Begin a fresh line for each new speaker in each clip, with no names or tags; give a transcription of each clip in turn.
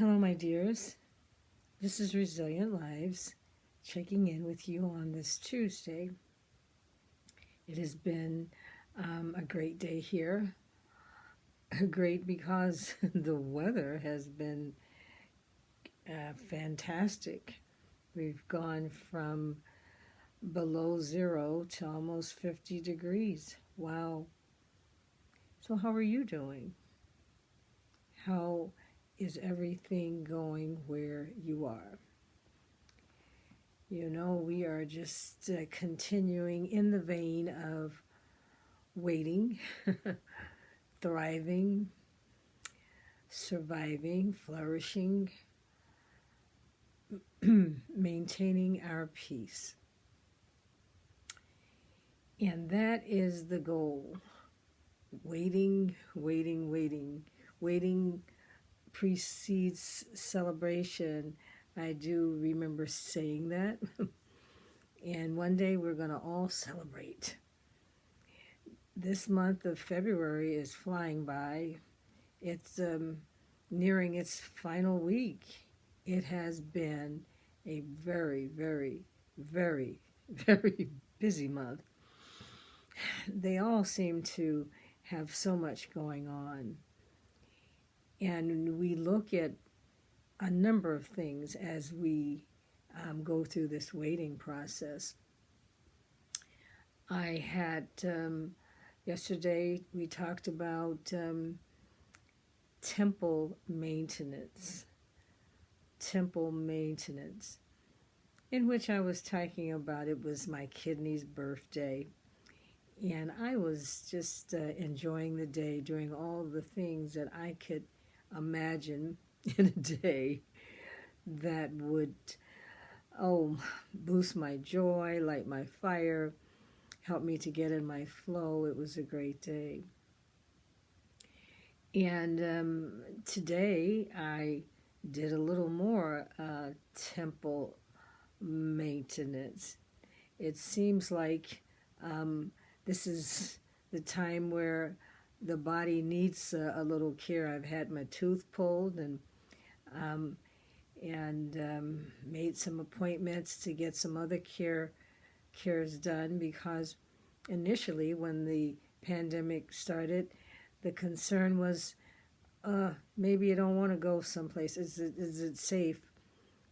Hello, my dears. This is Resilient Lives checking in with you on this Tuesday. It has been a great day here. Great because the weather has been fantastic. We've gone from below zero to almost 50 degrees. Wow. So, how are you doing? How is everything going where you are? You know, we are just continuing in the vein of waiting, thriving, surviving, flourishing, maintaining our peace. And that is the goal. Waiting, waiting, waiting. Waiting precedes celebration. I do remember saying that. And one day we're going to all celebrate. This month of February is flying by. It's nearing its final week. It has been a very, very, very, very busy month. They all seem to have so much going on. And we look at a number of things as we go through this waiting process. I had, yesterday we talked about temple maintenance, in which I was talking about it was my kidney's birthday. And I was just enjoying the day, doing all the things that I could imagine in a day that would, boost my joy, light my fire, help me to get in my flow. It was a great day. And today I did a little more temple maintenance. It seems like this is the time where the body needs a little care. I've had my tooth pulled and made some appointments to get some other cares done, because initially when the pandemic started, the concern was maybe you don't want to go someplace. Is it safe?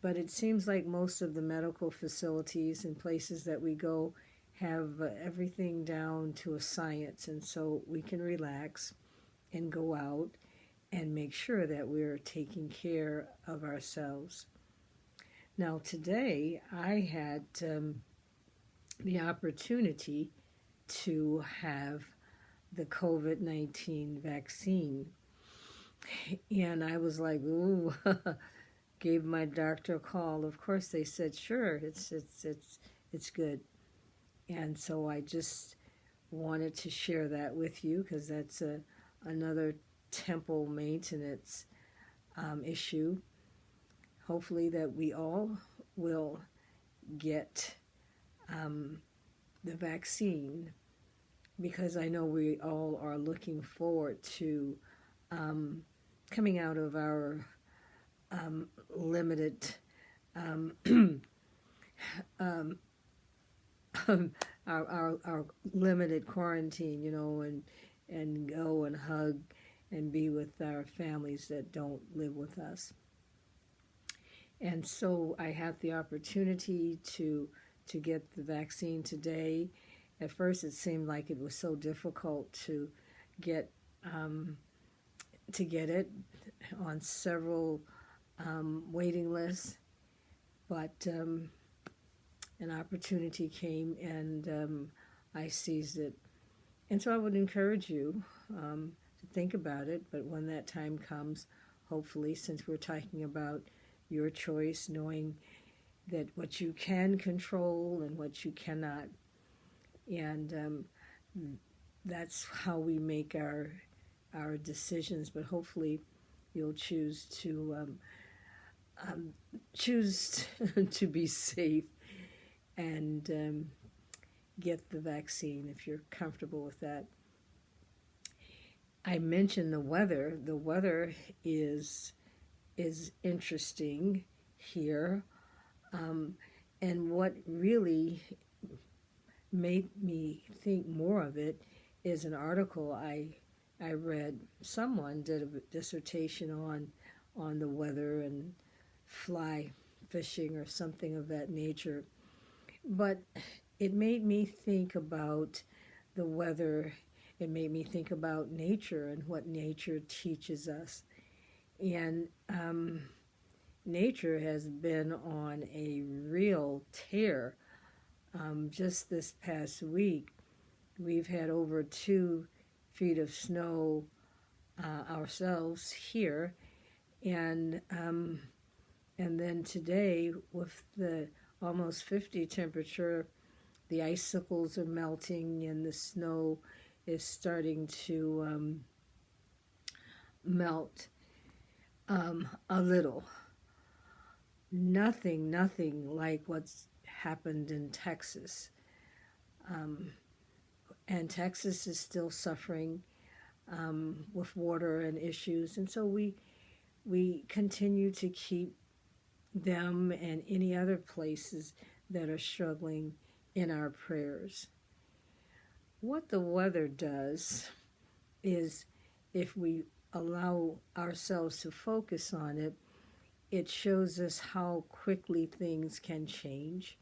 But it seems like most of the medical facilities and places that we go have everything down to a science, and so we can relax and go out and make sure that we're taking care of ourselves. Now today I had the opportunity to have the COVID-19 vaccine, and I was like, ooh, gave my doctor a call. Of course they said, sure, it's good. And so I just wanted to share that with you, because that's another temple maintenance issue. Hopefully that we all will get the vaccine, because I know we all are looking forward to coming out of our limited our limited quarantine, and go and hug and be with our families that don't live with us. And so I had the opportunity to get the vaccine today. At first it seemed like it was so difficult to get it on several waiting lists, but an opportunity came, and I seized it. And so I would encourage you to think about it, but when that time comes, hopefully, since we're talking about your choice, knowing that what you can control and what you cannot, and that's how we make our decisions. But hopefully you'll choose to to be safe and get the vaccine if you're comfortable with that. I mentioned the weather. The weather is is interesting here. Um, and what really made me think more of it is an article I read. Someone did a dissertation on the weather and fly fishing or something of that nature. But it made me think about the weather. It made me think about nature and what nature teaches us. And nature has been on a real tear. Just this past week, we've had over 2 feet of snow ourselves here, and then today with the almost 50 temperature, the icicles are melting and the snow is starting to melt a little. Nothing like what's happened in Texas. And Texas is still suffering with water and issues. And so we continue to keep them and any other places that are struggling in our prayers. What the weather does is, if we allow ourselves to focus on it, it shows us how quickly things can change.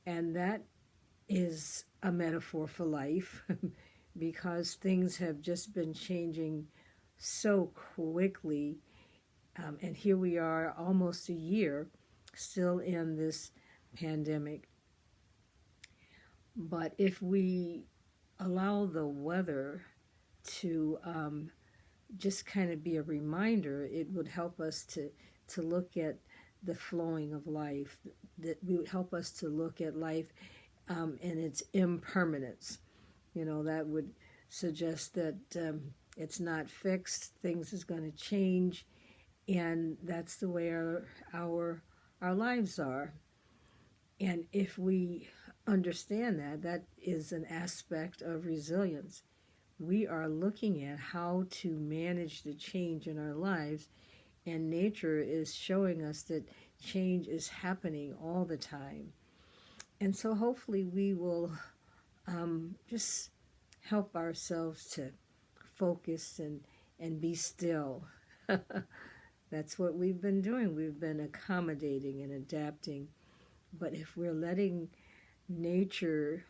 And that is a metaphor for life because things have just been changing so quickly. And here we are almost a year still in this pandemic. But if we allow the weather to just kind of be a reminder, it would help us to look at the flowing of life. That would help us to look at life and its impermanence. That would suggest that it's not fixed. Things is going to change, and that's the way our lives are. And if we understand that is an aspect of resilience. We are looking at how to manage the change in our lives, and nature is showing us that change is happening all the time. And so hopefully we will just help ourselves to focus and be still. That's what we've been doing. We've been accommodating and adapting. But if we're letting nature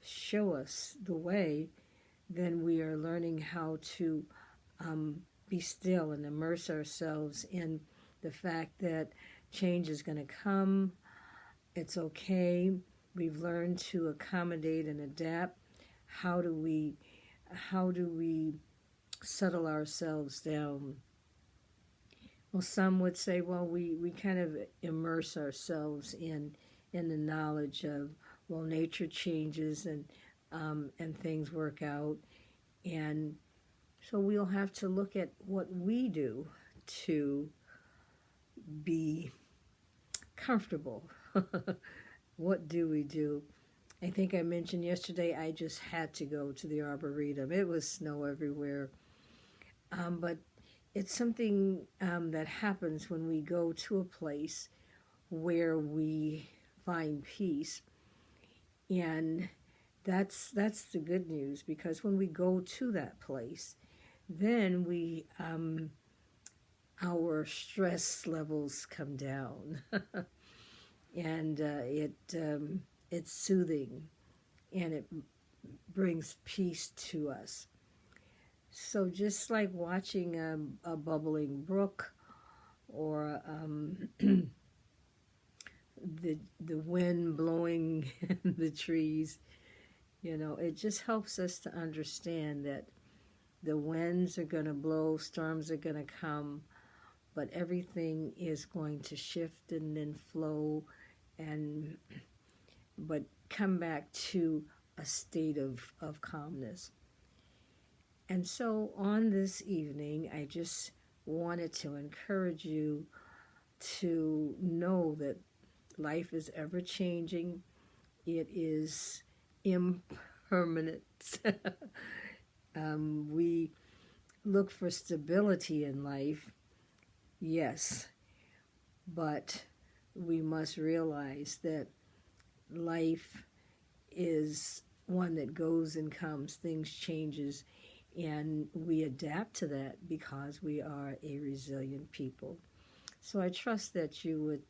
show us the way, then we are learning how to be still and immerse ourselves in the fact that change is going to come. It's okay. We've learned to accommodate and adapt. How do we settle ourselves down? Well, some would say, well, we kind of immerse ourselves in the knowledge of, well, nature changes and things work out. And so we'll have to look at what we do to be comfortable. What do we do? I think I mentioned yesterday I just had to go to the Arboretum. It was snow everywhere. But it's something that happens when we go to a place where we find peace. And that's the good news, because when we go to that place, then our stress levels come down. And it's soothing, and it brings peace to us. So just like watching a bubbling brook, or the wind blowing the trees, it just helps us to understand that the winds are going to blow, storms are going to come, but everything is going to shift and then flow, but come back to a state of calmness. And so on this evening, I just wanted to encourage you to know that life is ever changing. It is impermanent. We look for stability in life, Yes, but we must realize that life is one that goes and comes, things changes, and we adapt to that because we are a resilient people. So I trust that you would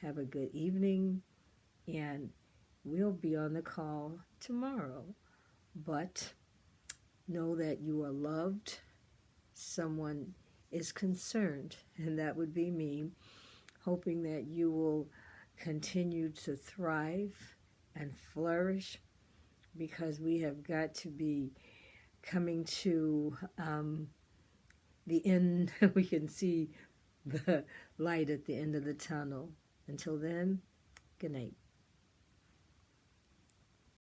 have a good evening, and we'll be on the call tomorrow. But know that you are loved, someone is concerned, and that would be me, hoping that you will continue to thrive and flourish, because we have got to be coming to the end. We can see the light at the end of the tunnel. Until then, good night.